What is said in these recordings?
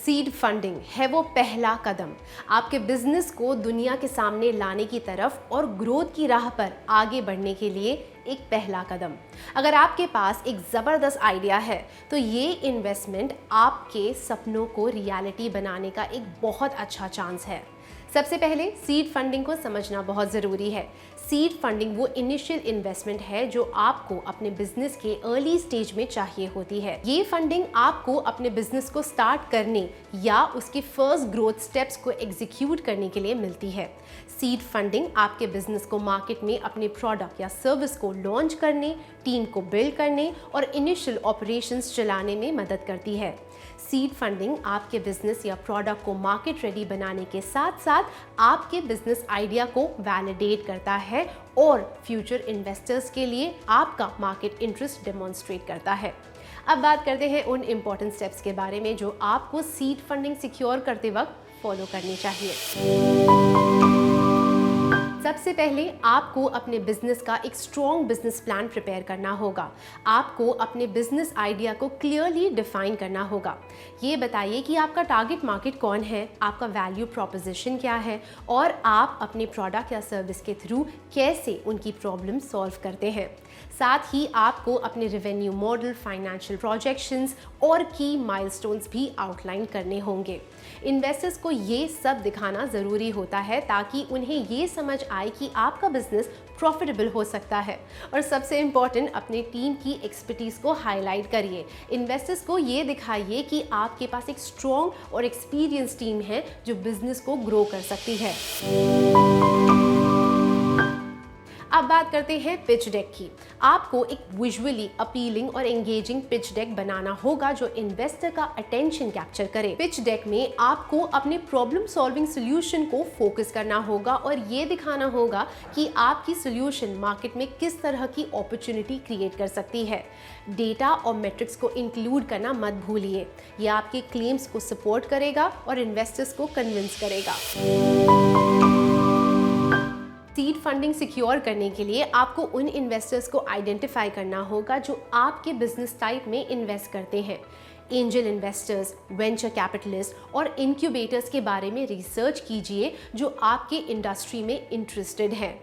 Seed funding है वो पहला कदम आपके बिजनेस को दुनिया के सामने लाने की तरफ और ग्रोथ की राह पर आगे बढ़ने के लिए एक पहला कदम। अगर आपके पास एक ज़बरदस्त आइडिया है तो ये इन्वेस्टमेंट आपके सपनों को रियलिटी बनाने का एक बहुत अच्छा चांस है। सबसे पहले सीड फंडिंग को समझना बहुत ज़रूरी है। सीड फंडिंग वो इनिशियल इन्वेस्टमेंट है जो आपको अपने बिजनेस के अर्ली स्टेज में चाहिए होती है। ये फंडिंग आपको अपने बिजनेस को स्टार्ट करने या उसके फर्स्ट ग्रोथ स्टेप्स को एग्जीक्यूट करने के लिए मिलती है। सीड फंडिंग आपके बिजनेस को मार्केट में अपने प्रोडक्ट या सर्विस को लॉन्च करने, टीम को बिल्ड करने और इनिशियल ऑपरेशंस चलाने में मदद करती है। सीड फंडिंग आपके बिजनेस या प्रोडक्ट को मार्केट रेडी बनाने के साथ साथ आपके बिजनेस आइडिया को वैलिडेट करता है और फ्यूचर इन्वेस्टर्स के लिए आपका मार्केट इंटरेस्ट डेमोन्स्ट्रेट करता है। अब बात करते हैं उन इम्पॉर्टेंट स्टेप्स के बारे में जो आपको सीड फंडिंग सिक्योर करते वक्त फॉलो करनी चाहिए। सबसे पहले आपको अपने बिजनेस का एक स्ट्रॉन्ग बिजनेस प्लान प्रिपेयर करना होगा। आपको अपने बिजनेस आइडिया को क्लियरली डिफाइन करना होगा। ये बताइए कि आपका टारगेट मार्केट कौन है, आपका वैल्यू प्रोपोजिशन क्या है और आप अपने प्रोडक्ट या सर्विस के थ्रू कैसे उनकी प्रॉब्लम सॉल्व करते हैं। साथ ही आपको अपने रेवेन्यू मॉडल, फाइनेंशियल प्रोजेक्शंस और की माइलस्टोन्स भी आउटलाइन करने होंगे। इन्वेस्टर्स को ये सब दिखाना ज़रूरी होता है ताकि उन्हें ये समझ आए कि आपका बिजनेस प्रॉफिटेबल हो सकता है। और सबसे इम्पॉर्टेंट, अपने टीम की एक्सपर्टीज को हाईलाइट करिए। इन्वेस्टर्स को ये दिखाइए कि आपके पास एक स्ट्रॉन्ग और एक्सपीरियंस टीम है जो बिजनेस को ग्रो कर सकती है। अब बात करते हैं पिच डेक की। आपको एक विजुअली अपीलिंग और एंगेजिंग पिच डेक बनाना होगा जो इन्वेस्टर का अटेंशन कैप्चर करे। पिच डेक में आपको अपने प्रॉब्लम सॉल्विंग सॉल्यूशन को फोकस करना होगा और ये दिखाना होगा कि आपकी सॉल्यूशन मार्केट में किस तरह की अपॉर्चुनिटी क्रिएट कर सकती है। डेटा और मैट्रिक्स को इंक्लूड करना मत भूलिए। ये आपके क्लेम्स को सपोर्ट करेगा और इन्वेस्टर्स को कन्विंस करेगा। सीड फंडिंग सिक्योर करने के लिए आपको उन इन्वेस्टर्स को आइडेंटिफाई करना होगा जो आपके बिजनेस टाइप में इन्वेस्ट करते हैं। एंजल इन्वेस्टर्स, वेंचर कैपिटलिस्ट और इंक्यूबेटर्स के बारे में रिसर्च कीजिए जो आपके इंडस्ट्री में इंटरेस्टेड हैं।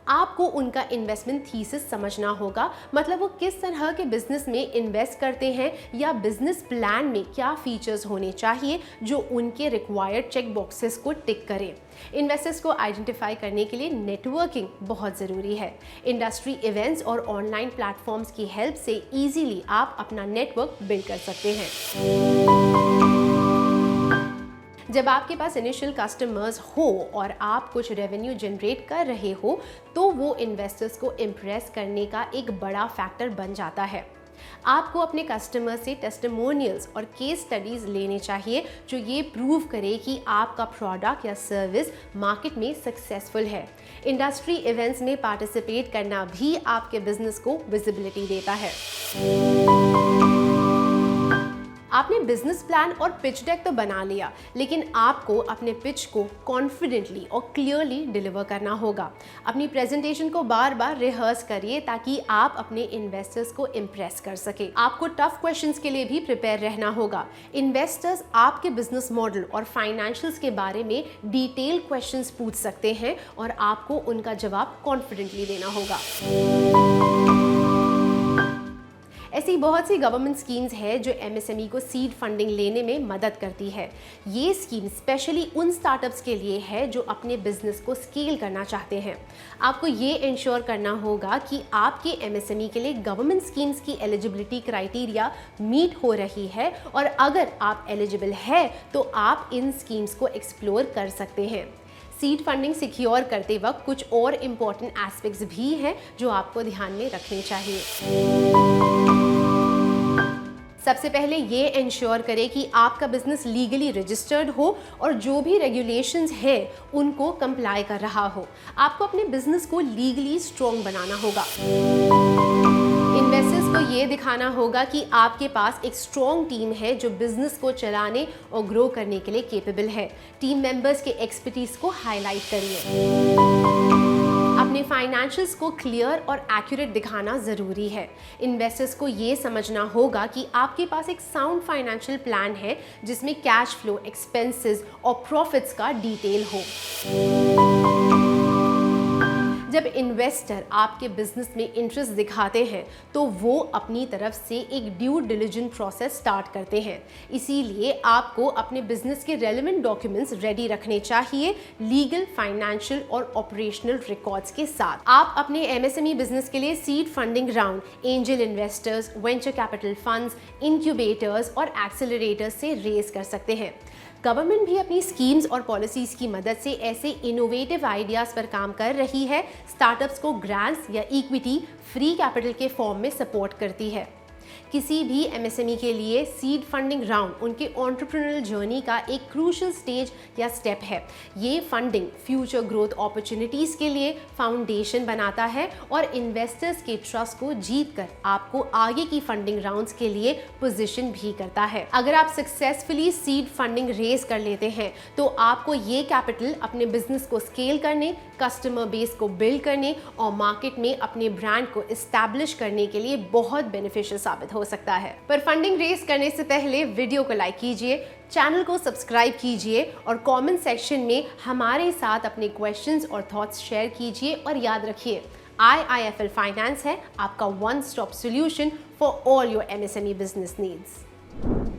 आपको उनका इन्वेस्टमेंट थीसिस समझना होगा, मतलब वो किस तरह के बिजनेस में इन्वेस्ट करते हैं या बिजनेस प्लान में क्या फीचर्स होने चाहिए जो उनके रिक्वायर्ड चेक बॉक्सेस को टिक करें। इन्वेस्टर्स को आइडेंटिफाई करने के लिए नेटवर्किंग बहुत ज़रूरी है। इंडस्ट्री इवेंट्स और ऑनलाइन प्लेटफॉर्म्स की हेल्प से इजीली आप अपना नेटवर्क बिल्ड कर सकते हैं। जब आपके पास इनिशियल कस्टमर्स हो और आप कुछ रेवेन्यू जनरेट कर रहे हो तो वो इन्वेस्टर्स को इम्प्रेस करने का एक बड़ा फैक्टर बन जाता है। आपको अपने कस्टमर से टेस्टिमोनियल्स और केस स्टडीज लेने चाहिए जो ये प्रूव करे कि आपका प्रोडक्ट या सर्विस मार्केट में सक्सेसफुल है। इंडस्ट्री इवेंट्स में पार्टिसिपेट करना भी आपके बिजनेस को विजिबिलिटी देता है। आपने बिजनेस प्लान और पिच डेक तो बना लिया, लेकिन आपको अपने पिच को कॉन्फिडेंटली और क्लियरली डिलीवर करना होगा। अपनी प्रेजेंटेशन को बार बार रिहर्स करिए ताकि आप अपने इन्वेस्टर्स को इम्प्रेस कर सके। आपको टफ क्वेश्चंस के लिए भी प्रिपेयर रहना होगा। इन्वेस्टर्स आपके बिजनेस मॉडल और फाइनेंशियल्स के बारे में डिटेल क्वेश्चंस पूछ सकते हैं और आपको उनका जवाब कॉन्फिडेंटली देना होगा। ऐसी बहुत सी गवर्नमेंट स्कीम्स हैं जो एमएसएमई को सीड फंडिंग लेने में मदद करती है। ये स्कीम स्पेशली उन स्टार्टअप्स के लिए है जो अपने बिजनेस को स्केल करना चाहते हैं। आपको ये इंश्योर करना होगा कि आपके एमएसएमई के लिए गवर्नमेंट स्कीम्स की एलिजिबिलिटी क्राइटेरिया मीट हो रही है और अगर आप एलिजिबल है तो आप इन स्कीम्स को एक्सप्लोर कर सकते हैं। सीड फंडिंग सिक्योर करते वक्त कुछ और इम्पॉर्टेंट एस्पेक्ट्स भी हैं जो आपको ध्यान में रखने चाहिए। सबसे पहले ये इंश्योर करें कि आपका बिजनेस लीगली रजिस्टर्ड हो और जो भी रेगुलेशंस हैं उनको कंप्लाई कर रहा हो। आपको अपने बिजनेस को लीगली स्ट्रॉन्ग बनाना होगा। इन्वेस्टर्स को ये दिखाना होगा कि आपके पास एक स्ट्रॉन्ग टीम है जो बिजनेस को चलाने और ग्रो करने के लिए केपेबल है। टीम मेंबर्स के एक्सपर्टीज को हाईलाइट करिए। अपने अपने फाइनेंशियल्स को क्लियर और एक्यूरेट दिखाना ज़रूरी है। इन्वेस्टर्स को ये समझना होगा कि आपके पास एक साउंड फाइनेंशियल प्लान है जिसमें कैश फ्लो, एक्सपेंसेस और प्रॉफिट्स का डिटेल हो। जब इन्वेस्टर आपके बिजनेस में इंटरेस्ट दिखाते हैं तो वो अपनी तरफ से एक ड्यू डिलिजेंस प्रोसेस स्टार्ट करते हैं। इसीलिए आपको अपने बिजनेस के रेलेवेंट डॉक्यूमेंट्स रेडी रखने चाहिए, लीगल, फाइनेंशियल और ऑपरेशनल रिकॉर्ड्स के साथ। आप अपने एमएसएमई बिजनेस के लिए seed funding round, angel investors, venture capital funds, incubators और एक्सेलरेटर्स से रेज कर सकते हैं। गवर्नमेंट भी अपनी स्कीम्स और पॉलिसीज की मदद से ऐसे इनोवेटिव आइडियाज़ पर काम कर रही है। स्टार्टअप्स को ग्रांट्स या इक्विटी, फ्री कैपिटल के फॉर्म में सपोर्ट करती है। किसी भी एमएसएमई के लिए सीड फंडिंग राउंड उनके एंटरप्रेन्योरल जर्नी का एक क्रूशियल स्टेज या स्टेप है। ये फंडिंग फ्यूचर ग्रोथ अपॉर्चुनिटीज़ के लिए फाउंडेशन बनाता है और इन्वेस्टर्स के ट्रस्ट को जीत कर आपको आगे की फंडिंग राउंड्स के लिए पोजीशन भी करता है। अगर आप सक्सेसफुली सीड फंडिंग रेज कर लेते हैं तो आपको ये कैपिटल अपने बिजनेस को स्केल करने, कस्टमर बेस को बिल्ड करने और मार्केट में अपने ब्रांड को एस्टैब्लिश करने के लिए बहुत बेनिफिशियल साबित हो सकता है। पर फंडिंग रेज करने से पहले वीडियो को लाइक कीजिए, चैनल को सब्सक्राइब कीजिए और कमेंट सेक्शन में हमारे साथ अपने क्वेश्चंस और थॉट्स शेयर कीजिए। और याद रखिए, IIFL फाइनेंस है आपका one stop solution for all your MSME business needs.